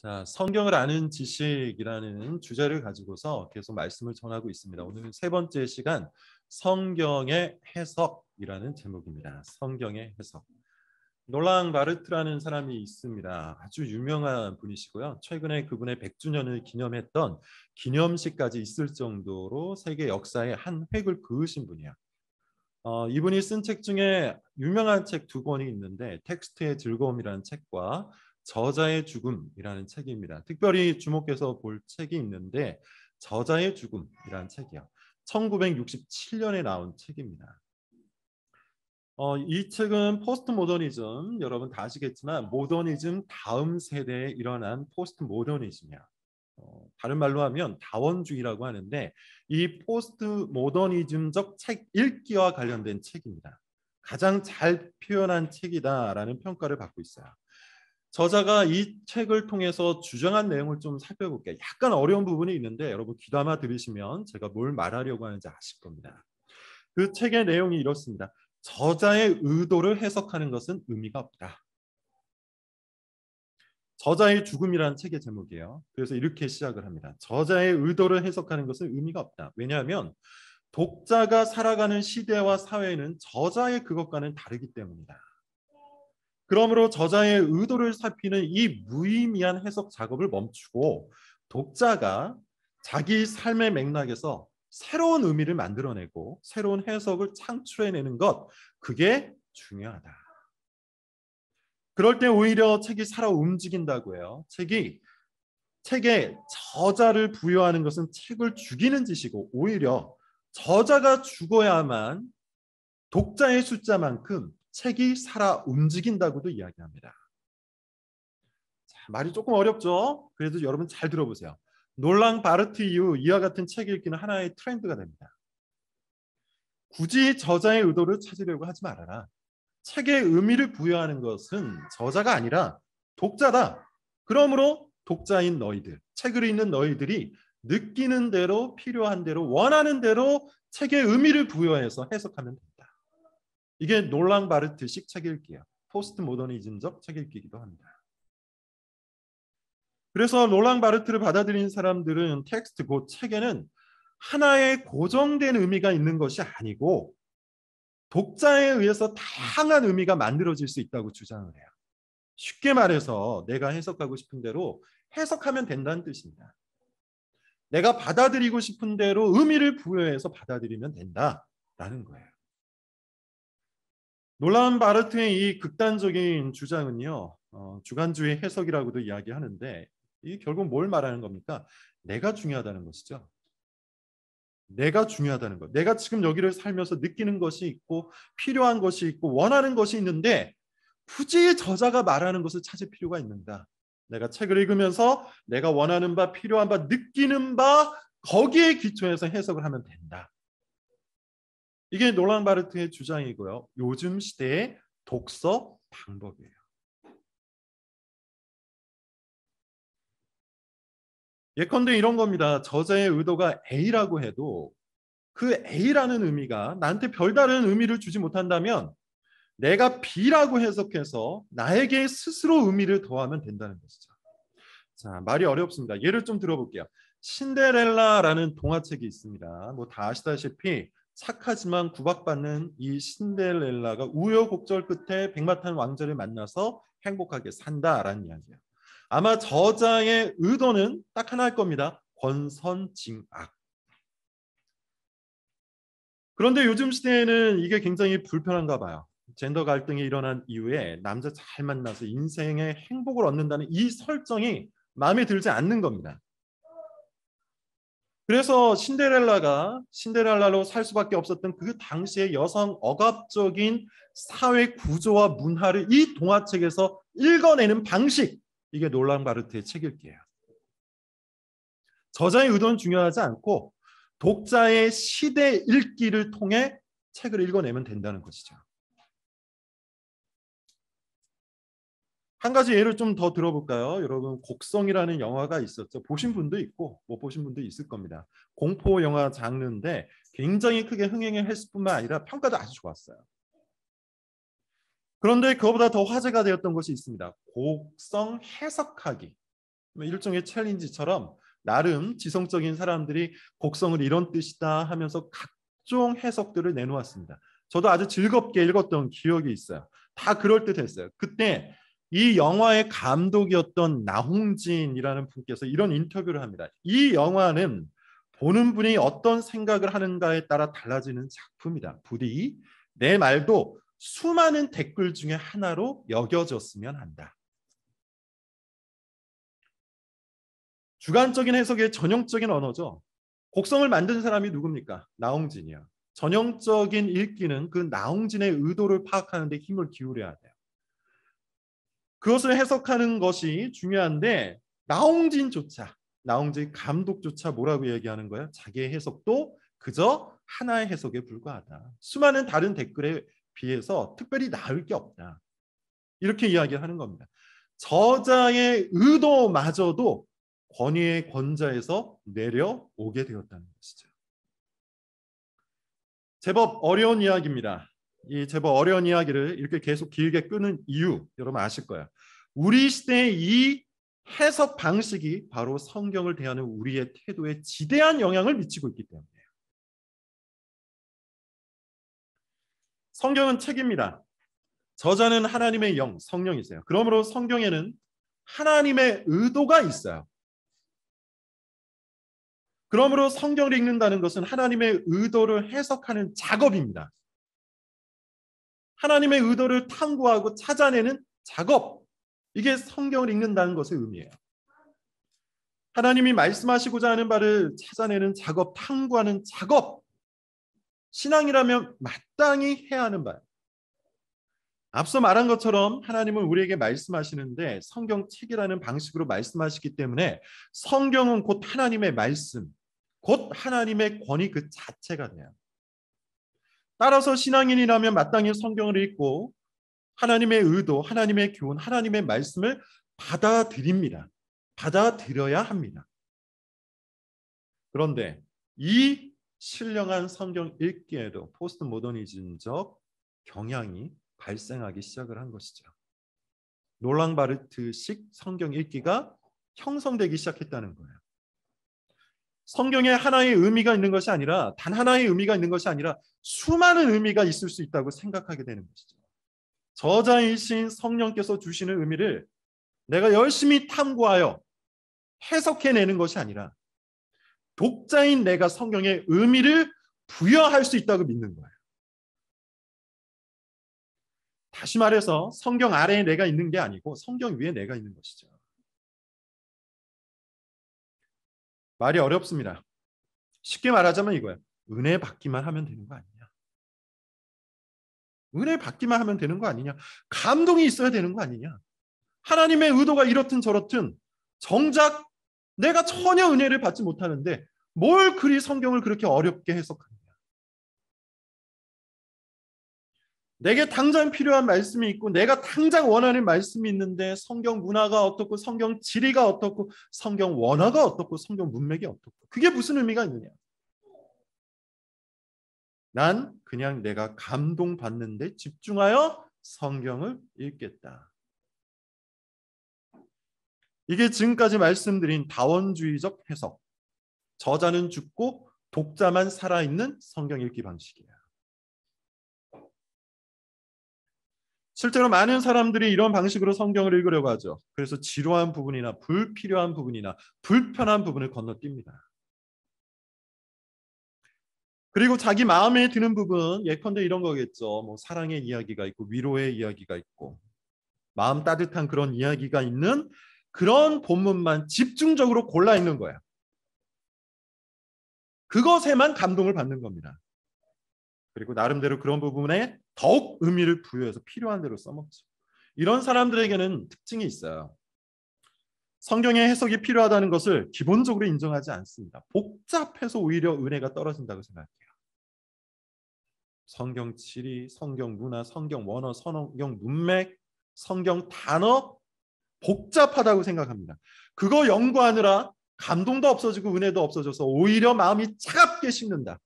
자, 성경을 아는 지식이라는 주제를 가지고서 계속 말씀을 전하고 있습니다. 오늘은 세 번째 시간, 성경의 해석이라는 제목입니다. 성경의 해석. 놀랑 바르트라는 사람이 있습니다. 아주 유명한 분이시고요. 최근에 그분의 100주년을 기념했던 기념식까지 있을 정도로 세계 역사의 한 획을 그으신 분이야. 이분이 쓴 책 중에 유명한 책 두 권이 있는데 텍스트의 즐거움이라는 책과 저자의 죽음이라는 책입니다. 특별히 주목해서 볼 책이 있는데 저자의 죽음이라는 책이요. 1967년에 나온 책입니다. 이 책은 포스트 모더니즘, 여러분 다 아시겠지만 모더니즘 다음 세대에 일어난 포스트 모더니즘이야. 다른 말로 하면 다원주의라고 하는데 이 포스트 모더니즘적 책 읽기와 관련된 책입니다. 가장 잘 표현한 책이다라는 평가를 받고 있어요. 저자가 이 책을 통해서 주장한 내용을 좀 살펴볼게요. 약간 어려운 부분이 있는데 여러분 귀담아 들으시면 제가 뭘 말하려고 하는지 아실 겁니다. 그 책의 내용이 이렇습니다. 저자의 의도를 해석하는 것은 의미가 없다. 저자의 죽음이라는 책의 제목이에요. 그래서 이렇게 시작을 합니다. 저자의 의도를 해석하는 것은 의미가 없다. 왜냐하면 독자가 살아가는 시대와 사회는 저자의 그것과는 다르기 때문이다. 그러므로 저자의 의도를 살피는 이 무의미한 해석 작업을 멈추고 독자가 자기 삶의 맥락에서 새로운 의미를 만들어내고 새로운 해석을 창출해내는 것, 그게 중요하다. 그럴 때 오히려 책이 살아 움직인다고 해요. 책에 저자를 부여하는 것은 책을 죽이는 짓이고 오히려 저자가 죽어야만 독자의 숫자만큼 책이 살아 움직인다고도 이야기합니다. 자, 말이 조금 어렵죠? 그래도 여러분 잘 들어보세요. 놀랑 바르트 이후 이와 같은 책 읽기는 하나의 트렌드가 됩니다. 굳이 저자의 의도를 찾으려고 하지 말아라. 책에 의미를 부여하는 것은 저자가 아니라 독자다. 그러므로 독자인 너희들, 책을 읽는 너희들이 느끼는 대로, 필요한 대로, 원하는 대로 책에 의미를 부여해서 해석하면 된다. 이게 놀랑 바르트식 책 읽기예요. 포스트 모더니즘적 책 읽기이기도 합니다. 그래서 놀랑 바르트를 받아들인 사람들은 텍스트, 그 책에는 하나의 고정된 의미가 있는 것이 아니고 독자에 의해서 다양한 의미가 만들어질 수 있다고 주장을 해요. 쉽게 말해서 내가 해석하고 싶은 대로 해석하면 된다는 뜻입니다. 내가 받아들이고 싶은 대로 의미를 부여해서 받아들이면 된다라는 거예요. 놀란 바르트의 이 극단적인 주장은요, 주관주의 해석이라고도 이야기하는데 이 결국 뭘 말하는 겁니까? 내가 중요하다는 것이죠. 내가 중요하다는 것. 내가 지금 여기를 살면서 느끼는 것이 있고 필요한 것이 있고 원하는 것이 있는데 굳이 저자가 말하는 것을 찾을 필요가 있는가? 내가 책을 읽으면서 내가 원하는 바, 필요한 바, 느끼는 바 거기에 기초해서 해석을 하면 된다. 이게 놀랑 바르트의 주장이고요. 요즘 시대의 독서 방법이에요. 예컨대 이런 겁니다. 저자의 의도가 A라고 해도 그 A라는 의미가 나한테 별다른 의미를 주지 못한다면 내가 B라고 해석해서 나에게 스스로 의미를 더하면 된다는 것이죠. 자, 말이 어렵습니다. 예를 좀 들어볼게요. 신데렐라라는 동화책이 있습니다. 뭐 다 아시다시피 착하지만 구박받는 이 신데렐라가 우여곡절 끝에 백마탄 왕자를 만나서 행복하게 산다라는 이야기예요. 아마 저자의 의도는 딱 하나일 겁니다. 권선징악. 그런데 요즘 시대에는 이게 굉장히 불편한가 봐요. 젠더 갈등이 일어난 이후에 남자 잘 만나서 인생의 행복을 얻는다는 이 설정이 마음에 들지 않는 겁니다. 그래서 신데렐라로 살 수밖에 없었던 그 당시의 여성 억압적인 사회 구조와 문화를 이 동화책에서 읽어내는 방식, 이게 놀랑 바르트의 책 읽기예요. 저자의 의도는 중요하지 않고 독자의 시대 읽기를 통해 책을 읽어내면 된다는 것이죠. 한 가지 예를 좀 더 들어볼까요? 여러분, 곡성이라는 영화가 있었죠. 보신 분도 있고 못 보신 분도 있을 겁니다. 공포 영화 장르인데 굉장히 크게 흥행했을 뿐만 아니라 평가도 아주 좋았어요. 그런데 그거보다 더 화제가 되었던 것이 있습니다. 곡성 해석하기. 일종의 챌린지처럼 나름 지성적인 사람들이 곡성을 이런 뜻이다 하면서 각종 해석들을 내놓았습니다. 저도 아주 즐겁게 읽었던 기억이 있어요. 다 그럴듯했어요. 그때 이 영화의 감독이었던 나홍진이라는 분께서 이런 인터뷰를 합니다. 이 영화는 보는 분이 어떤 생각을 하는가에 따라 달라지는 작품이다. 부디 내 말도 수많은 댓글 중에 하나로 여겨졌으면 한다. 주관적인 해석의 전형적인 언어죠. 곡성을 만든 사람이 누굽니까? 나홍진이야. 전형적인 읽기는 그 나홍진의 의도를 파악하는 데 힘을 기울여야 돼요. 그것을 해석하는 것이 중요한데 나홍진 감독조차 뭐라고 얘기하는 거야? 자기의 해석도 그저 하나의 해석에 불과하다. 수많은 다른 댓글에 비해서 특별히 나을 게 없다. 이렇게 이야기하는 겁니다. 저자의 의도마저도 권위의 권자에서 내려오게 되었다는 것이죠. 제법 어려운 이야기입니다. 이 제법 어려운 이야기를 이렇게 계속 길게 끄는 이유 여러분 아실 거예요. 우리 시대의 이 해석 방식이 바로 성경을 대하는 우리의 태도에 지대한 영향을 미치고 있기 때문이에요. 성경은 책입니다. 저자는 하나님의 영, 성령이세요. 그러므로 성경에는 하나님의 의도가 있어요. 그러므로 성경을 읽는다는 것은 하나님의 의도를 해석하는 작업입니다. 하나님의 의도를 탐구하고 찾아내는 작업. 이게 성경을 읽는다는 것의 의미예요. 하나님이 말씀하시고자 하는 바를 찾아내는 작업, 탐구하는 작업. 신앙이라면 마땅히 해야 하는 바예요. 앞서 말한 것처럼 하나님은 우리에게 말씀하시는데 성경책이라는 방식으로 말씀하시기 때문에 성경은 곧 하나님의 말씀, 곧 하나님의 권위 그 자체가 돼요. 따라서 신앙인이라면 마땅히 성경을 읽고 하나님의 의도, 하나님의 교훈, 하나님의 말씀을 받아들입니다. 받아들여야 합니다. 그런데 이 신령한 성경 읽기에도 포스트 모더니즘적 경향이 발생하기 시작을 한 것이죠. 롤랑 바르트식 성경 읽기가 형성되기 시작했다는 거예요. 성경에 하나의 의미가 있는 것이 아니라 단 하나의 의미가 있는 것이 아니라 수많은 의미가 있을 수 있다고 생각하게 되는 것이죠. 저자이신 성령께서 주시는 의미를 내가 열심히 탐구하여 해석해내는 것이 아니라 독자인 내가 성경의 의미를 부여할 수 있다고 믿는 거예요. 다시 말해서 성경 아래에 내가 있는 게 아니고 성경 위에 내가 있는 것이죠. 말이 어렵습니다. 쉽게 말하자면 이거예요. 은혜 받기만 하면 되는 거 아니냐. 은혜 받기만 하면 되는 거 아니냐. 감동이 있어야 되는 거 아니냐. 하나님의 의도가 이렇든 저렇든 정작 내가 전혀 은혜를 받지 못하는데 뭘 그리 성경을 그렇게 어렵게 해석하느냐. 내게 당장 필요한 말씀이 있고 내가 당장 원하는 말씀이 있는데 성경 문화가 어떻고 성경 지리가 어떻고 성경 원어가 어떻고 성경 문맥이 어떻고 그게 무슨 의미가 있느냐. 난 그냥 내가 감동받는데 집중하여 성경을 읽겠다. 이게 지금까지 말씀드린 다원주의적 해석. 저자는 죽고 독자만 살아있는 성경 읽기 방식이에요. 실제로 많은 사람들이 이런 방식으로 성경을 읽으려고 하죠. 그래서 지루한 부분이나 불필요한 부분이나 불편한 부분을 건너뜁니다. 그리고 자기 마음에 드는 부분, 예컨대 이런 거겠죠. 뭐 사랑의 이야기가 있고 위로의 이야기가 있고 마음 따뜻한 그런 이야기가 있는 그런 본문만 집중적으로 골라 읽는 거예요. 그것에만 감동을 받는 겁니다. 그리고 나름대로 그런 부분에 더욱 의미를 부여해서 필요한 대로 써먹죠. 이런 사람들에게는 특징이 있어요. 성경의 해석이 필요하다는 것을 기본적으로 인정하지 않습니다. 복잡해서 오히려 은혜가 떨어진다고 생각해요. 성경 지리, 성경 문화, 성경 원어, 성경 문맥, 성경 단어 복잡하다고 생각합니다. 그거 연구하느라 감동도 없어지고 은혜도 없어져서 오히려 마음이 차갑게 식는다.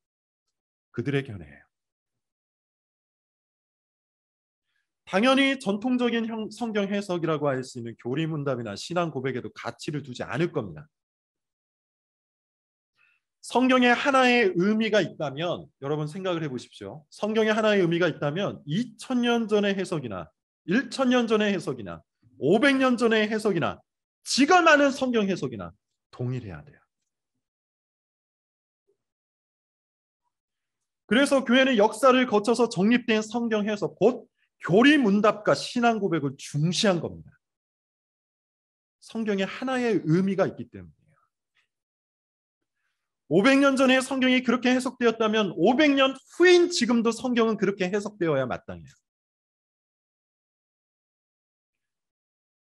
그들의 견해예요. 당연히 전통적인 성경 해석이라고 할 수 있는 교리문답이나 신앙 고백에도 가치를 두지 않을 겁니다. 성경에 하나의 의미가 있다면 여러분 생각을 해보십시오. 성경에 하나의 의미가 있다면 2000년 전의 해석이나 1000년 전의 해석이나 500년 전의 해석이나 지가 많은 성경 해석이나 동일해야 돼요. 그래서 교회는 역사를 거쳐서 정립된 성경 해석, 곧 교리문답과 신앙 고백을 중시한 겁니다. 성경에 하나의 의미가 있기 때문이에요. 500년 전에 성경이 그렇게 해석되었다면 500년 후인 지금도 성경은 그렇게 해석되어야 마땅해요.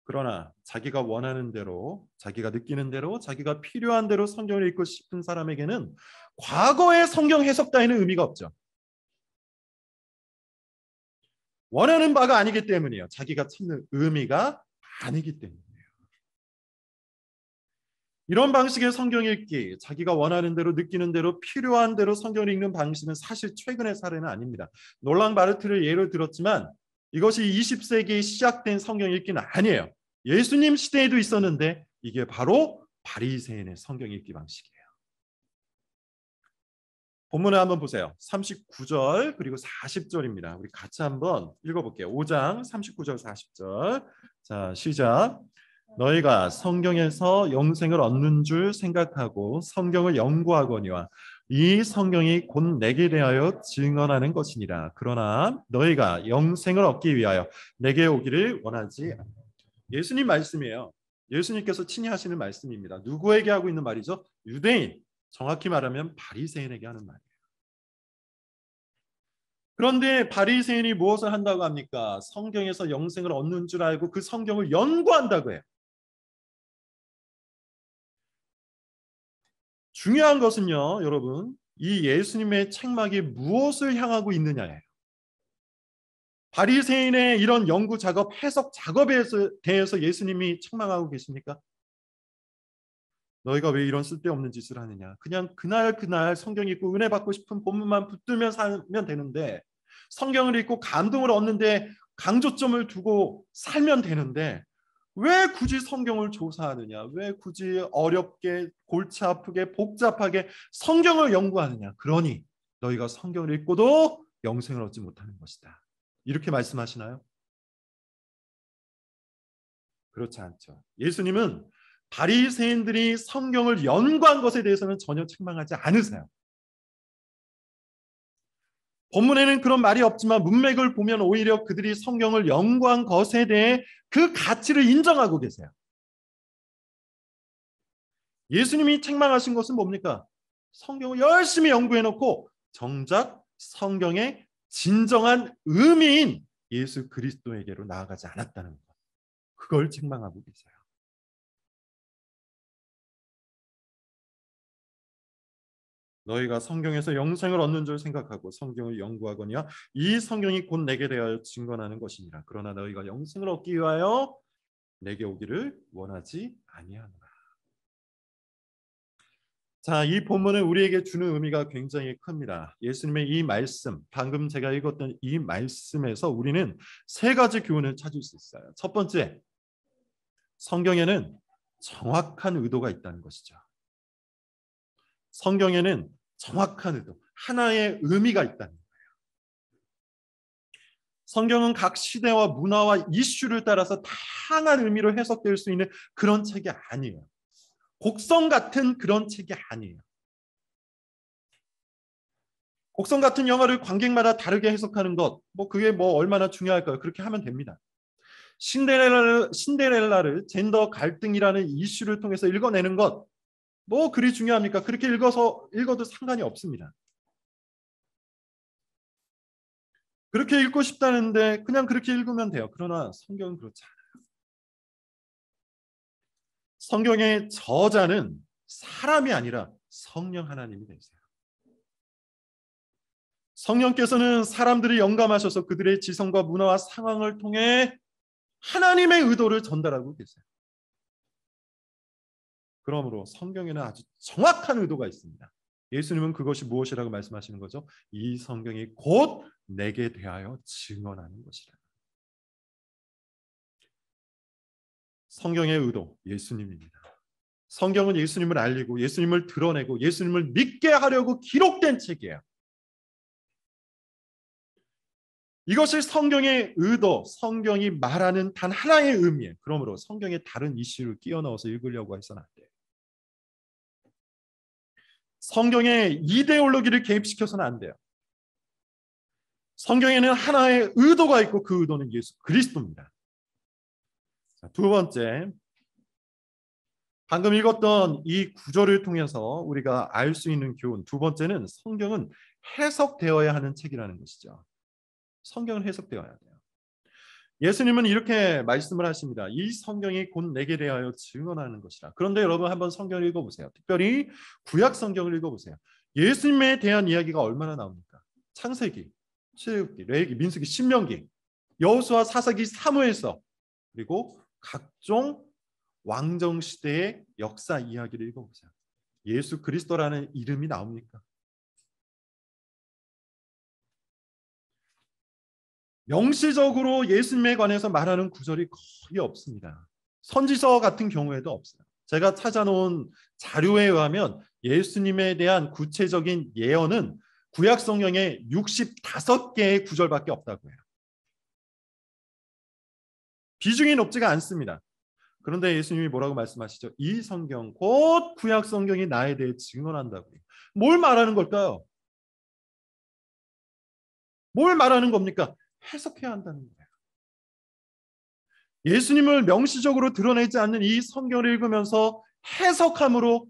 그러나 자기가 원하는 대로, 자기가 느끼는 대로, 자기가 필요한 대로 성경을 읽고 싶은 사람에게는 과거의 성경 해석 따위는 의미가 없죠. 원하는 바가 아니기 때문이에요. 자기가 찾는 의미가 아니기 때문이에요. 이런 방식의 성경 읽기, 자기가 원하는 대로 느끼는 대로 필요한 대로 성경을 읽는 방식은 사실 최근의 사례는 아닙니다. 놀랑 바르트를 예로 들었지만 이것이 20세기에 시작된 성경 읽기는 아니에요. 예수님 시대에도 있었는데 이게 바로 바리새인의 성경 읽기 방식이에요. 본문을 한번 보세요. 39절 그리고 40절입니다. 우리 같이 한번 읽어볼게요. 5장 39절 40절. 자, 시작. 너희가 성경에서 영생을 얻는 줄 생각하고 성경을 연구하거니와 이 성경이 곧 내게 대하여 증언하는 것이니라. 그러나 너희가 영생을 얻기 위하여 내게 오기를 원하지 않아. 예수님 말씀이에요. 예수님께서 친히 하시는 말씀입니다. 누구에게 하고 있는 말이죠? 유대인, 정확히 말하면 바리새인에게 하는 말이에요. 그런데 바리새인이 무엇을 한다고 합니까? 성경에서 영생을 얻는 줄 알고 그 성경을 연구한다고 해요. 중요한 것은요, 여러분, 이 예수님의 책막이 무엇을 향하고 있느냐예요. 바리새인의 이런 연구 작업, 해석 작업에 대해서 예수님이 책망하고 계십니까? 너희가 왜 이런 쓸데없는 짓을 하느냐. 그냥 그날 성경 읽고 은혜 받고 싶은 본문만 붙들면 살면 되는데 성경을 읽고 감동을 얻는데 강조점을 두고 살면 되는데 왜 굳이 성경을 조사하느냐. 왜 굳이 어렵게 골치 아프게 복잡하게 성경을 연구하느냐. 그러니 너희가 성경을 읽고도 영생을 얻지 못하는 것이다. 이렇게 말씀하시나요? 그렇지 않죠. 예수님은 바리새인들이 성경을 연구한 것에 대해서는 전혀 책망하지 않으세요. 본문에는 그런 말이 없지만 문맥을 보면 오히려 그들이 성경을 연구한 것에 대해 그 가치를 인정하고 계세요. 예수님이 책망하신 것은 뭡니까? 성경을 열심히 연구해놓고 정작 성경의 진정한 의미인 예수 그리스도에게로 나아가지 않았다는 것. 그걸 책망하고 계세요. 너희가 성경에서 영생을 얻는 줄 생각하고 성경을 연구하거니와 이 성경이 곧 내게 대하여 증언하는 것이니라. 그러나 너희가 영생을 얻기 위하여 내게 오기를 원하지 아니하노라. 자, 이 본문은 우리에게 주는 의미가 굉장히 큽니다. 예수님의 이 말씀, 방금 제가 읽었던 이 말씀에서 우리는 세 가지 교훈을 찾을 수 있어요. 첫 번째, 성경에는 정확한 의도가 있다는 것이죠. 성경에는 정확한 의도, 하나의 의미가 있다는 거예요. 성경은 각 시대와 문화와 이슈를 따라서 다양한 의미로 해석될 수 있는 그런 책이 아니에요. 곡성 같은 그런 책이 아니에요. 곡성 같은 영화를 관객마다 다르게 해석하는 것, 그게 얼마나 중요할까요? 그렇게 하면 됩니다. 신데렐라를 젠더 갈등이라는 이슈를 통해서 읽어내는 것, 그리 중요합니까? 그렇게 읽어도 상관이 없습니다. 그렇게 읽고 싶다는데 그냥 그렇게 읽으면 돼요. 그러나 성경은 그렇지 않아요. 성경의 저자는 사람이 아니라 성령 하나님이 되세요. 성령께서는 사람들이 영감하셔서 그들의 지성과 문화와 상황을 통해 하나님의 의도를 전달하고 계세요. 그러므로 성경에는 아주 정확한 의도가 있습니다. 예수님은 그것이 무엇이라고 말씀하시는 거죠? 이 성경이 곧 내게 대하여 증언하는 것이라. 성경의 의도, 예수님입니다. 성경은 예수님을 알리고 예수님을 드러내고 예수님을 믿게 하려고 기록된 책이에요. 이것이 성경의 의도, 성경이 말하는 단 하나의 의미예요. 그러므로 성경의 다른 이슈를 끼워 넣어서 읽으려고 해서는 안 돼요. 성경의 이데올로기를 개입시켜서는 안 돼요. 성경에는 하나의 의도가 있고 그 의도는 예수 그리스도입니다. 자, 두 번째, 방금 읽었던 이 구절을 통해서 우리가 알 수 있는 교훈, 두 번째는 성경은 해석되어야 하는 책이라는 것이죠. 성경은 해석되어야 돼요. 예수님은 이렇게 말씀을 하십니다. 이 성경이 곧 내게 대하여 증언하는 것이라. 그런데 여러분 한번 성경을 읽어보세요. 특별히 구약 성경을 읽어보세요. 예수님에 대한 이야기가 얼마나 나옵니까? 창세기, 출애굽기, 레위기, 민수기, 신명기, 여호수아, 사사기, 사무엘서, 그리고 각종 왕정 시대의 역사 이야기를 읽어보세요. 예수 그리스도라는 이름이 나옵니까? 명시적으로 예수님에 관해서 말하는 구절이 거의 없습니다. 선지서 같은 경우에도 없어요. 제가 찾아놓은 자료에 의하면 예수님에 대한 구체적인 예언은 구약 성경에 65개의 구절밖에 없다고 해요. 비중이 높지가 않습니다. 그런데 예수님이 뭐라고 말씀하시죠? 이 성경, 곧 구약 성경이 나에 대해 증언한다고요. 뭘 말하는 걸까요? 뭘 말하는 겁니까? 해석해야 한다는 거예요. 예수님을 명시적으로 드러내지 않는 이 성경을 읽으면서 해석함으로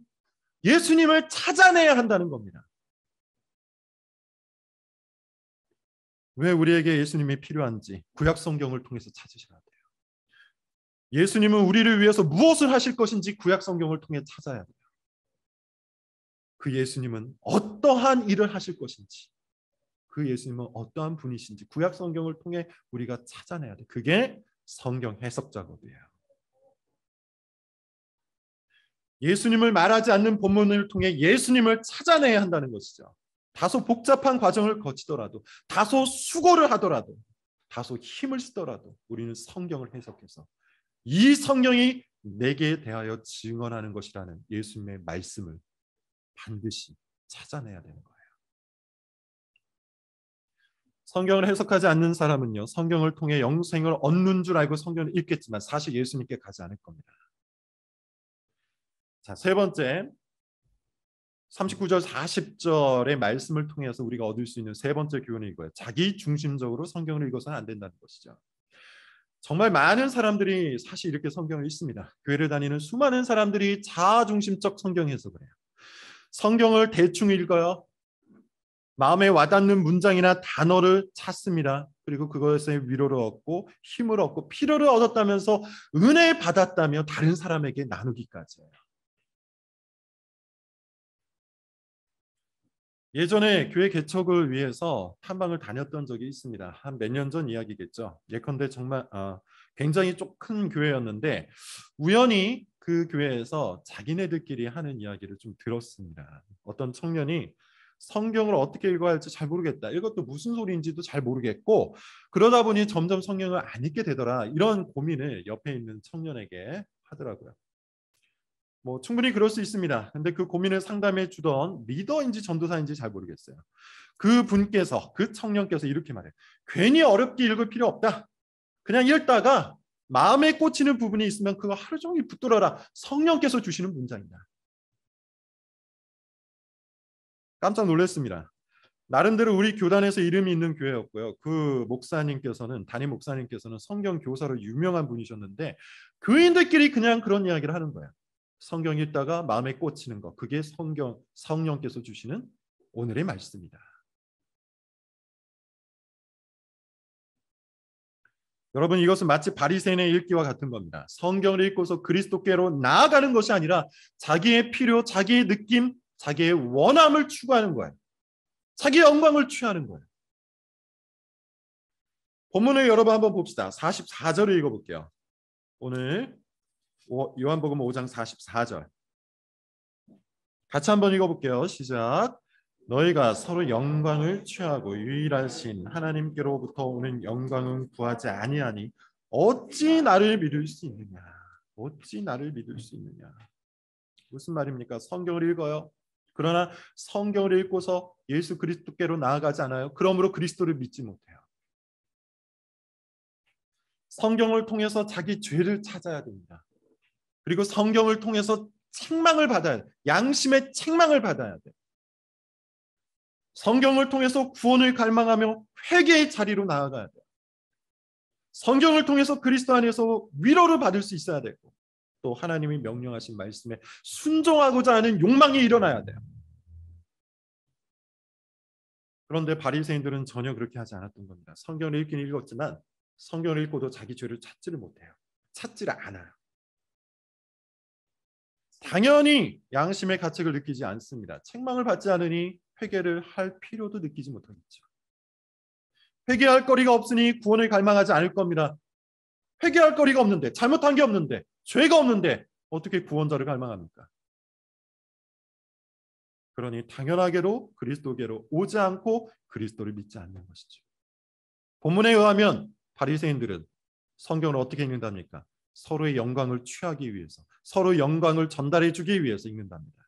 예수님을 찾아내야 한다는 겁니다. 왜 우리에게 예수님이 필요한지 구약 성경을 통해서 찾으셔야 돼요. 예수님은 우리를 위해서 무엇을 하실 것인지 구약 성경을 통해 찾아야 돼요. 그 예수님은 어떠한 일을 하실 것인지, 그 예수님은 어떠한 분이신지 구약 성경을 통해 우리가 찾아내야 돼. 그게 성경 해석 작업이에요. 예수님을 말하지 않는 본문을 통해 예수님을 찾아내야 한다는 것이죠. 다소 복잡한 과정을 거치더라도, 다소 수고를 하더라도, 다소 힘을 쓰더라도 우리는 성경을 해석해서 이 성경이 내게 대하여 증언하는 것이라는 예수님의 말씀을 반드시 찾아내야 되는 거예요. 성경을 해석하지 않는 사람은요, 성경을 통해 영생을 얻는 줄 알고 성경을 읽겠지만 사실 예수님께 가지 않을 겁니다. 자, 세 번째, 39절 40절의 말씀을 통해서 우리가 얻을 수 있는 세 번째 교훈이 이거예요. 자기 중심적으로 성경을 읽어서는 안 된다는 것이죠. 정말 많은 사람들이 사실 이렇게 성경을 읽습니다. 교회를 다니는 수많은 사람들이 자아중심적 성경 해석을 해요. 성경을 대충 읽어요. 마음에 와닿는 문장이나 단어를 찾습니다. 그리고 그것에 위로를 얻고 힘을 얻고 필요를 얻었다면서 은혜 받았다며 다른 사람에게 나누기까지 해요. 예전에 교회 개척을 위해서 탐방을 다녔던 적이 있습니다. 한 몇 년 전 이야기겠죠. 예컨대 정말 굉장히 좀 큰 교회였는데 우연히 그 교회에서 자기네들끼리 하는 이야기를 좀 들었습니다. 어떤 청년이 성경을 어떻게 읽어야 할지 잘 모르겠다. 이것도 무슨 소리인지도 잘 모르겠고 그러다 보니 점점 성경을 안 읽게 되더라. 이런 고민을 옆에 있는 청년에게 하더라고요. 뭐 충분히 그럴 수 있습니다. 근데 그 고민을 상담해 주던 리더인지 전도사인지 잘 모르겠어요. 그 분께서, 그 청년께서 이렇게 말해요. 괜히 어렵게 읽을 필요 없다. 그냥 읽다가 마음에 꽂히는 부분이 있으면 그거 하루 종일 붙들어라. 성령께서 주시는 문장이다. 깜짝 놀랐습니다. 나름대로 우리 교단에서 이름이 있는 교회였고요. 그 목사님께서는, 담임 목사님께서는 성경 교사로 유명한 분이셨는데 교인들끼리 그냥 그런 이야기를 하는 거예요. 성경 읽다가 마음에 꽂히는 것, 그게 성령께서 주시는 오늘의 말씀이다. 여러분, 이것은 마치 바리새인의 읽기와 같은 겁니다. 성경을 읽고서 그리스도께로 나아가는 것이 아니라 자기의 필요, 자기의 느낌, 자기의 원함을 추구하는 거예요. 자기의 영광을 취하는 거예요. 본문을 여러분 한번 봅시다. 44절을 읽어볼게요. 오늘 요한복음 5장 44절 같이 한번 읽어볼게요. 시작. 너희가 서로 영광을 취하고 유일하신 하나님께로부터 오는 영광은 구하지 아니하니 어찌 나를 믿을 수 있느냐. 어찌 나를 믿을 수 있느냐. 무슨 말입니까? 성경을 읽어요. 그러나 성경을 읽고서 예수 그리스도께로 나아가지 않아요. 그러므로 그리스도를 믿지 못해요. 성경을 통해서 자기 죄를 찾아야 됩니다. 그리고 성경을 통해서 책망을 받아야 돼. 양심의 책망을 받아야 돼. 성경을 통해서 구원을 갈망하며 회개의 자리로 나아가야 돼. 성경을 통해서 그리스도 안에서 위로를 받을 수 있어야 되고, 또 하나님이 명령하신 말씀에 순종하고자 하는 욕망이 일어나야 돼요. 그런데 바리새인들은 전혀 그렇게 하지 않았던 겁니다. 성경을 읽긴 읽었지만 성경을 읽고도 자기 죄를 찾지를 못해요. 찾지를 않아요. 당연히 양심의 가책을 느끼지 않습니다. 책망을 받지 않으니 회개를 할 필요도 느끼지 못하겠죠. 회개할 거리가 없으니 구원을 갈망하지 않을 겁니다. 회개할 거리가 없는데, 잘못한 게 없는데, 죄가 없는데 어떻게 구원자를 갈망합니까? 그러니 당연하게도 그리스도께로 오지 않고 그리스도를 믿지 않는 것이죠. 본문에 의하면 바리새인들은 성경을 어떻게 읽는답니까? 서로의 영광을 취하기 위해서, 서로의 영광을 전달해 주기 위해서 읽는답니다.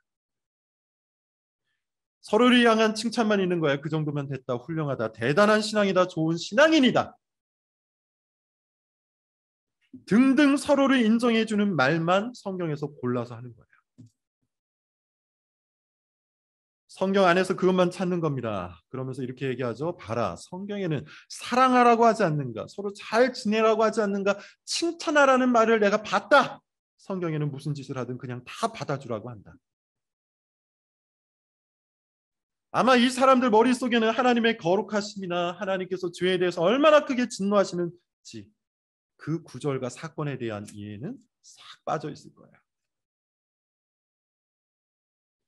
서로를 향한 칭찬만 있는 거야. 그 정도면 됐다, 훌륭하다, 대단한 신앙이다, 좋은 신앙인이다 등등 서로를 인정해 주는 말만 성경에서 골라서 하는 거예요. 성경 안에서 그것만 찾는 겁니다. 그러면서 이렇게 얘기하죠. 봐라, 성경에는 사랑하라고 하지 않는가, 서로 잘 지내라고 하지 않는가, 칭찬하라는 말을 내가 봤다. 성경에는 무슨 짓을 하든 그냥 다 받아주라고 한다. 아마 이 사람들 머릿속에는 하나님의 거룩하심이나 하나님께서 죄에 대해서 얼마나 크게 진노하시는지 그 구절과 사건에 대한 이해는 싹 빠져 있을 거예요.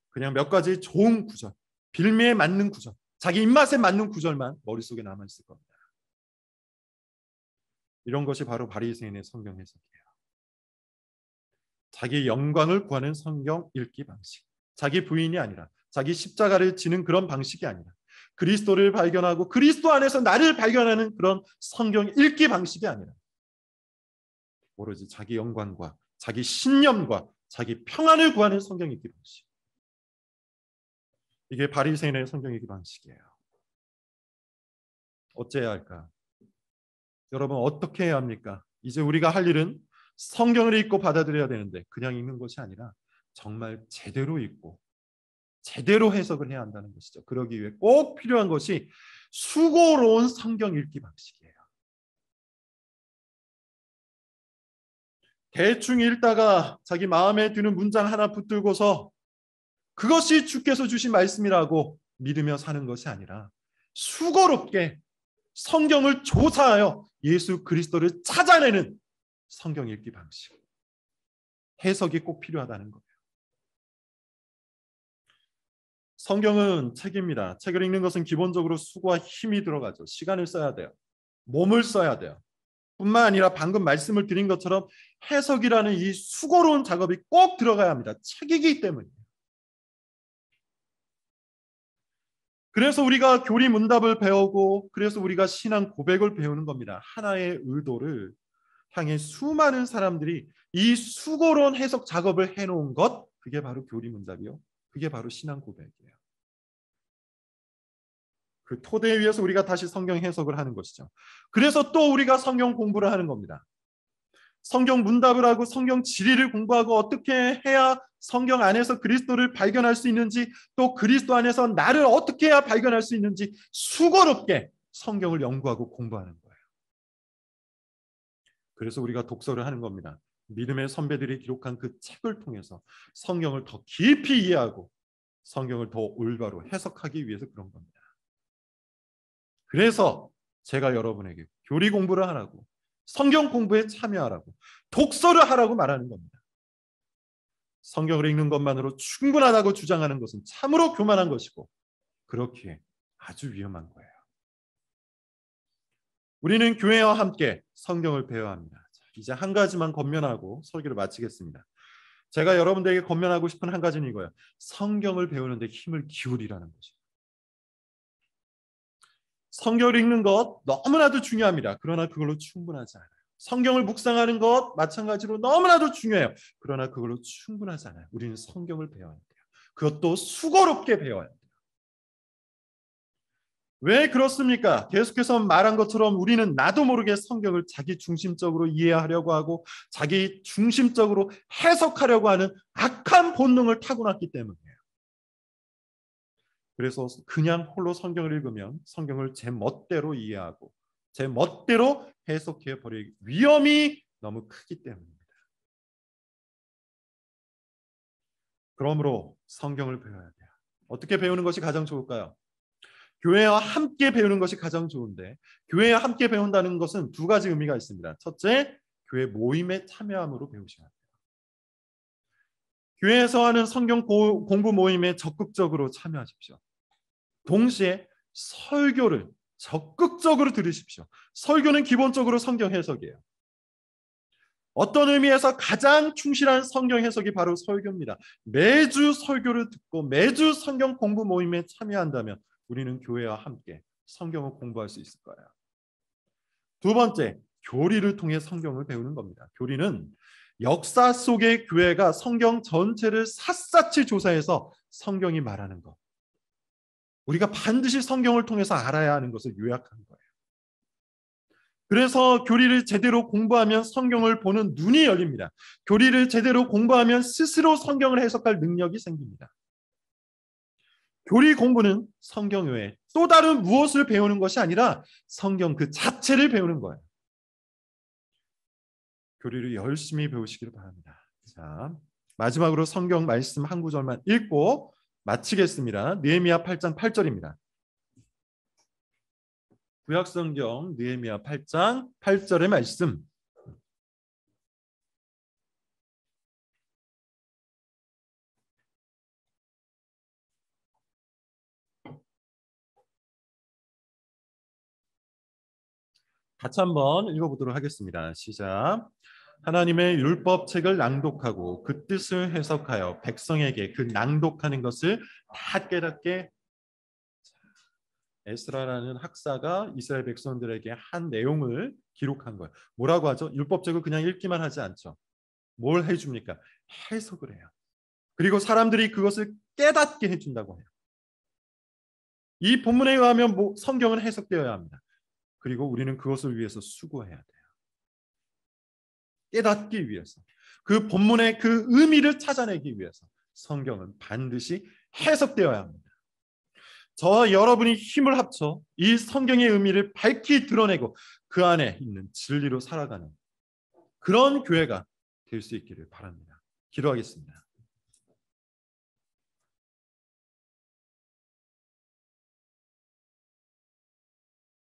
그냥 몇 가지 좋은 구절, 빌미에 맞는 구절, 자기 입맛에 맞는 구절만 머릿속에 남아있을 겁니다. 이런 것이 바로 바리새인의 성경 해석이에요. 자기 영광을 구하는 성경 읽기 방식, 자기 부인이 아니라 자기 십자가를 지는 그런 방식이 아니라 그리스도를 발견하고 그리스도 안에서 나를 발견하는 그런 성경 읽기 방식이 아니라 오로지 자기 영광과 자기 신념과 자기 평안을 구하는 성경 읽기 방식. 이게 바리새인의 성경 읽기 방식이에요. 어째야 할까? 여러분, 어떻게 해야 합니까? 이제 우리가 할 일은 성경을 읽고 받아들여야 되는데 그냥 읽는 것이 아니라 정말 제대로 읽고 제대로 해석을 해야 한다는 것이죠. 그러기 위해 꼭 필요한 것이 수고로운 성경 읽기 방식이에요. 대충 읽다가 자기 마음에 드는 문장 하나 붙들고서 그것이 주께서 주신 말씀이라고 믿으며 사는 것이 아니라 수고롭게 성경을 조사하여 예수 그리스도를 찾아내는 성경 읽기 방식, 해석이 꼭 필요하다는 거예요. 성경은 책입니다. 책을 읽는 것은 기본적으로 수고와 힘이 들어가죠. 시간을 써야 돼요. 몸을 써야 돼요. 뿐만 아니라 방금 말씀을 드린 것처럼 해석이라는 이 수고로운 작업이 꼭 들어가야 합니다. 책이기 때문이에요. 그래서 우리가 교리 문답을 배우고 그래서 우리가 신앙 고백을 배우는 겁니다. 하나의 의도를 향해 수많은 사람들이 이 수고로운 해석 작업을 해놓은 것, 그게 바로 교리 문답이요. 그게 바로 신앙 고백이에요. 그 토대 위에서 우리가 다시 성경 해석을 하는 것이죠. 그래서 또 우리가 성경 공부를 하는 겁니다. 성경 문답을 하고 성경 지리를 공부하고 어떻게 해야 성경 안에서 그리스도를 발견할 수 있는지, 또 그리스도 안에서 나를 어떻게 해야 발견할 수 있는지 수고롭게 성경을 연구하고 공부하는 거예요. 그래서 우리가 독서를 하는 겁니다. 믿음의 선배들이 기록한 그 책을 통해서 성경을 더 깊이 이해하고 성경을 더 올바로 해석하기 위해서 그런 겁니다. 그래서 제가 여러분에게 교리 공부를 하라고, 성경 공부에 참여하라고, 독서를 하라고 말하는 겁니다. 성경을 읽는 것만으로 충분하다고 주장하는 것은 참으로 교만한 것이고 그렇기에 아주 위험한 거예요. 우리는 교회와 함께 성경을 배워야 합니다. 이제 한 가지만 권면하고 설교를 마치겠습니다. 제가 여러분들에게 권면하고 싶은 한 가지는 이거예요. 성경을 배우는 데 힘을 기울이라는 거죠. 성경을 읽는 것 너무나도 중요합니다. 그러나 그걸로 충분하지 않아요. 성경을 묵상하는 것 마찬가지로 너무나도 중요해요. 그러나 그걸로 충분하지 않아요. 우리는 성경을 배워야 돼요. 그것도 수고롭게 배워야 돼요. 왜 그렇습니까? 계속해서 말한 것처럼 우리는 나도 모르게 성경을 자기 중심적으로 이해하려고 하고 자기 중심적으로 해석하려고 하는 악한 본능을 타고났기 때문이에요. 그래서 그냥 홀로 성경을 읽으면 성경을 제 멋대로 이해하고 제 멋대로 해석해 버릴 위험이 너무 크기 때문입니다. 그러므로 성경을 배워야 돼요. 어떻게 배우는 것이 가장 좋을까요? 교회와 함께 배우는 것이 가장 좋은데 교회와 함께 배운다는 것은 두 가지 의미가 있습니다. 첫째, 교회 모임에 참여함으로 배우셔야 돼요. 교회에서 하는 성경 공부 모임에 적극적으로 참여하십시오. 동시에 설교를 적극적으로 들으십시오. 설교는 기본적으로 성경 해석이에요. 어떤 의미에서 가장 충실한 성경 해석이 바로 설교입니다. 매주 설교를 듣고 매주 성경 공부 모임에 참여한다면 우리는 교회와 함께 성경을 공부할 수 있을 거예요. 두 번째, 교리를 통해 성경을 배우는 겁니다. 교리는 역사 속의 교회가 성경 전체를 샅샅이 조사해서 성경이 말하는 것. 우리가 반드시 성경을 통해서 알아야 하는 것을 요약한 거예요. 그래서 교리를 제대로 공부하면 성경을 보는 눈이 열립니다. 교리를 제대로 공부하면 스스로 성경을 해석할 능력이 생깁니다. 교리 공부는 성경 외에 또 다른 무엇을 배우는 것이 아니라 성경 그 자체를 배우는 거예요. 교리를 열심히 배우시기를 바랍니다. 자, 마지막으로 성경 말씀 한 구절만 읽고 마치겠습니다. 느헤미야 8장 8절입니다. 구약성경 느헤미야 8장 8절의 말씀. 같이 한번 읽어보도록 하겠습니다. 시작. 하나님의 율법책을 낭독하고 그 뜻을 해석하여 백성에게 그 낭독하는 것을 다 깨닫게. 에스라라는 학사가 이스라엘 백성들에게 한 내용을 기록한 거예요. 뭐라고 하죠? 율법책을 그냥 읽기만 하지 않죠. 뭘 해줍니까? 해석을 해요. 그리고 사람들이 그것을 깨닫게 해준다고 해요. 이 본문에 의하면 성경은 해석되어야 합니다. 그리고 우리는 그것을 위해서 수고해야 돼요. 깨닫기 위해서. 그 본문의 그 의미를 찾아내기 위해서 성경은 반드시 해석되어야 합니다. 저와 여러분이 힘을 합쳐 이 성경의 의미를 밝히 드러내고 그 안에 있는 진리로 살아가는 그런 교회가 될 수 있기를 바랍니다. 기도하겠습니다.